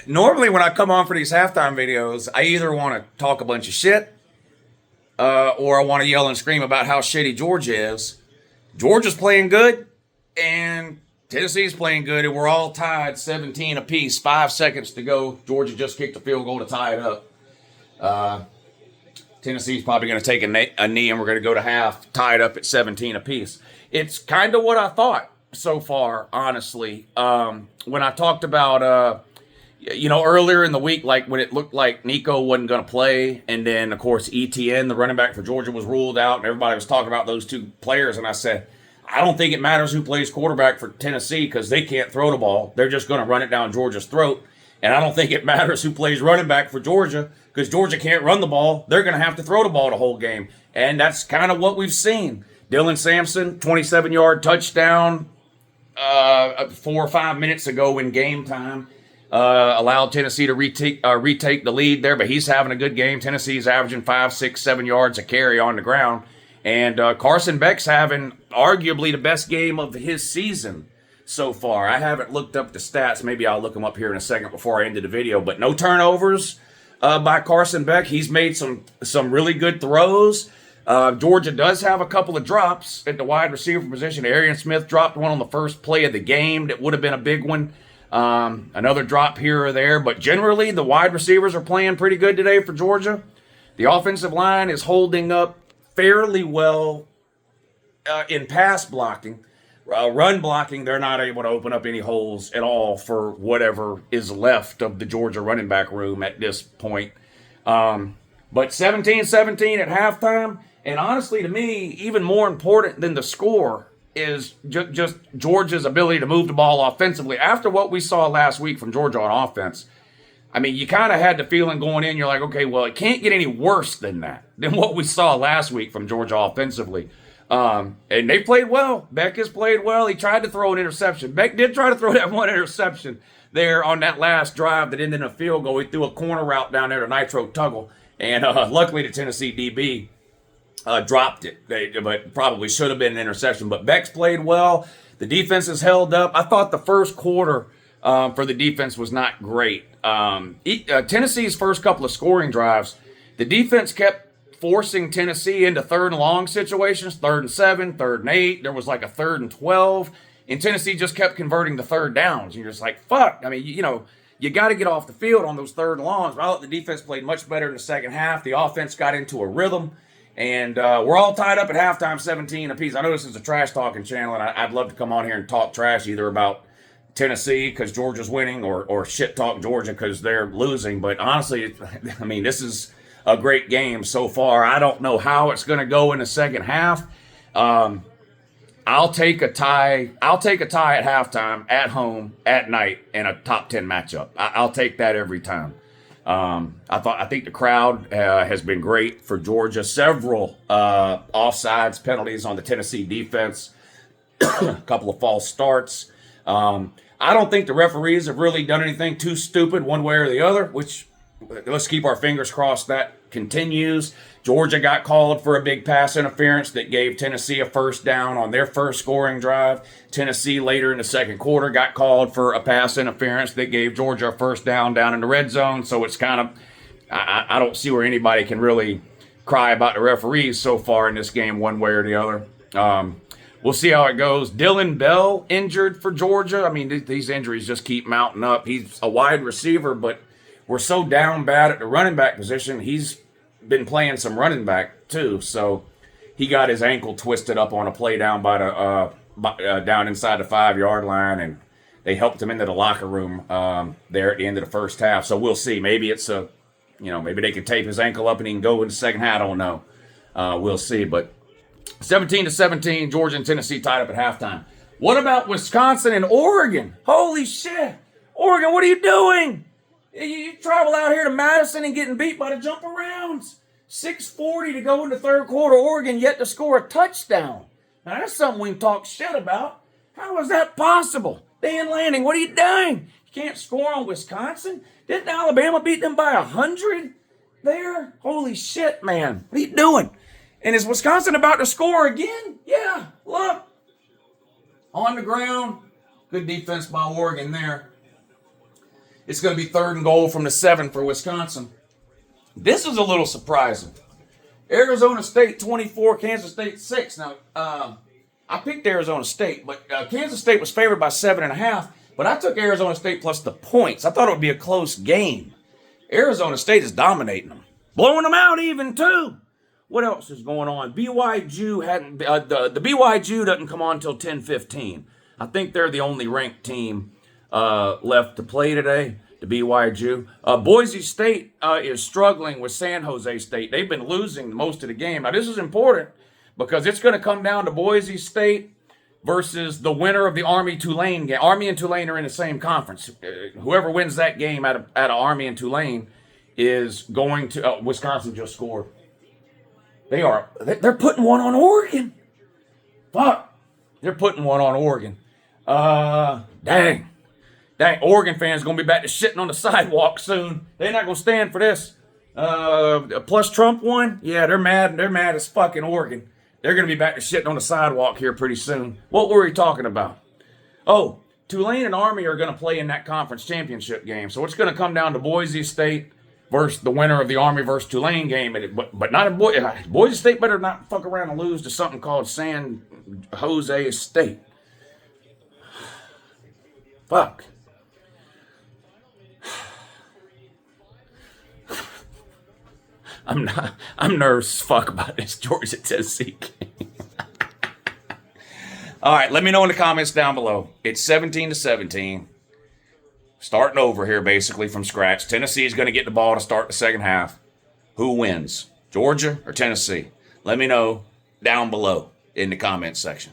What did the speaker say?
Normally when I come on for these halftime videos, I either want to talk a bunch of shit, or I want to yell and scream about how shitty Georgia is. Georgia's playing good, and Tennessee's playing good, and we're all tied 17 apiece. 5 seconds to go. Georgia just kicked a field goal to tie it up. Tennessee's probably going to take a knee, and we're going to go to half tied up at 17 apiece. It's kind of what I thought so far, honestly. When I talked about, earlier in the week, like when it looked like Nico wasn't going to play, and then, of course, ETN, the running back for Georgia, was ruled out, and everybody was talking about those two players, and I said, I don't think it matters who plays quarterback for Tennessee because they can't throw the ball. They're just going to run it down Georgia's throat. And I don't think it matters who plays running back for Georgia because Georgia can't run the ball. They're going to have to throw the ball the whole game. And that's kind of what we've seen. Dylan Sampson, 27-yard touchdown 4 or 5 minutes ago in game time. Allowed Tennessee to retake the lead there, but he's having a good game. Tennessee's averaging 5, 6, 7 yards a carry on the ground. And Carson Beck's having arguably the best game of his season so far. I haven't looked up the stats. Maybe I'll look them up here in a second before I end the video. But no turnovers by Carson Beck. He's made some really good throws. Georgia does have a couple of drops at the wide receiver position. Arian Smith dropped one on the first play of the game. That would have been a big one. Another drop here or there. But generally, the wide receivers are playing pretty good today for Georgia. The offensive line is holding up fairly well in pass blocking. Run blocking, they're not able to open up any holes at all for whatever is left of the Georgia running back room at this point. But 17-17 at halftime, and honestly to me, even more important than the score is just Georgia's ability to move the ball offensively. After what we saw last week from Georgia on offense, I mean, you kind of had the feeling going in, you're like, okay, well, it can't get any worse than that, than what we saw last week from Georgia offensively. And they played well. Beck has played well. He tried to throw an interception. Beck did try to throw that one interception there on that last drive that ended in a field goal. He threw a corner route down there to Nitro Tuggle. And luckily the Tennessee DB dropped it. But probably should have been an interception. But Beck's played well. The defense has held up. I thought the first quarter for the defense was not great. Tennessee's first couple of scoring drives, the defense kept forcing Tennessee into 3rd and long situations, 3rd and 7, 3rd and 8. There was like a 3rd and 12, and Tennessee just kept converting the 3rd downs. And you're just like, fuck. I mean, you got to get off the field on those 3rd and longs. But I thought the defense played much better in the second half. The offense got into a rhythm, and we're all tied up at halftime, 17 apiece. I know this is a trash talking channel, and I'd love to come on here and talk trash either about Tennessee because Georgia's winning or shit talk Georgia because they're losing. But honestly, I mean, this is a great game so far. I don't know how it's going to go in the second half. I'll take a tie. I'll take a tie at halftime, at home, at night, in a top 10 matchup. I'll take that every time. I think the crowd has been great for Georgia. Several offsides penalties on the Tennessee defense. A couple of false starts. I don't think the referees have really done anything too stupid one way or the other, which let's keep our fingers crossed that continues. Georgia got called for a big pass interference that gave Tennessee a first down on their first scoring drive. Tennessee later in the second quarter got called for a pass interference that gave Georgia a first down in the red zone. So it's kind of, I don't see where anybody can really cry about the referees so far in this game one way or the other. We'll see how it goes. Dylan Bell injured for Georgia. I mean, these injuries just keep mounting up. He's a wide receiver, but we're so down bad at the running back position. He's been playing some running back too, so he got his ankle twisted up on a play down by the down inside the 5-yard line, and they helped him into the locker room there at the end of the first half. So we'll see. Maybe it's maybe they can tape his ankle up and he can go in the second half. I don't know. We'll see. But 17-17, Georgia and Tennessee tied up at halftime. What about Wisconsin and Oregon? Holy shit! Oregon, what are you doing? You travel out here to Madison and getting beat by the jump arounds. 6:40 to go in the third quarter. Oregon yet to score a touchdown. Now that's something we can talk shit about. How is that possible? Dan Lanning, what are you doing? You can't score on Wisconsin? Didn't Alabama beat them by 100 there? Holy shit, man. What are you doing? And is Wisconsin about to score again? Yeah, look. On the ground. Good defense by Oregon there. It's going to be 3rd and goal from the 7 for Wisconsin. This is a little surprising. Arizona State 24, Kansas State 6. Now, I picked Arizona State, but Kansas State was favored by 7.5. But I took Arizona State plus the points. I thought it would be a close game. Arizona State is dominating them, blowing them out even too. What else is going on? BYU hadn't. The BYU doesn't come on until 10:15. I think they're the only ranked team left to play today. The BYU. Boise State is struggling with San Jose State. They've been losing most of the game. Now this is important because it's going to come down to Boise State versus the winner of the Army-Tulane game. Army and Tulane are in the same conference. Whoever wins that game out of Army and Tulane is going to. Wisconsin just scored. They're putting one on Oregon. Fuck. They're putting one on Oregon. Dang. Oregon fans going to be back to shitting on the sidewalk soon. They're not going to stand for this. Plus Trump won. Yeah, they're mad. They're mad as fucking Oregon. They're going to be back to shitting on the sidewalk here pretty soon. What were we talking about? Oh, Tulane and Army are going to play in that conference championship game. So it's going to come down to Boise State versus the winner of the Army versus Tulane game. But not in Boise State better not fuck around and lose to something called San Jose State. Fuck. I'm nervous as fuck about this Georgia-Tennessee game. All right, let me know in the comments down below. It's 17-17. Starting over here, basically, from scratch. Tennessee is going to get the ball to start the second half. Who wins? Georgia or Tennessee? Let me know down below in the comments section.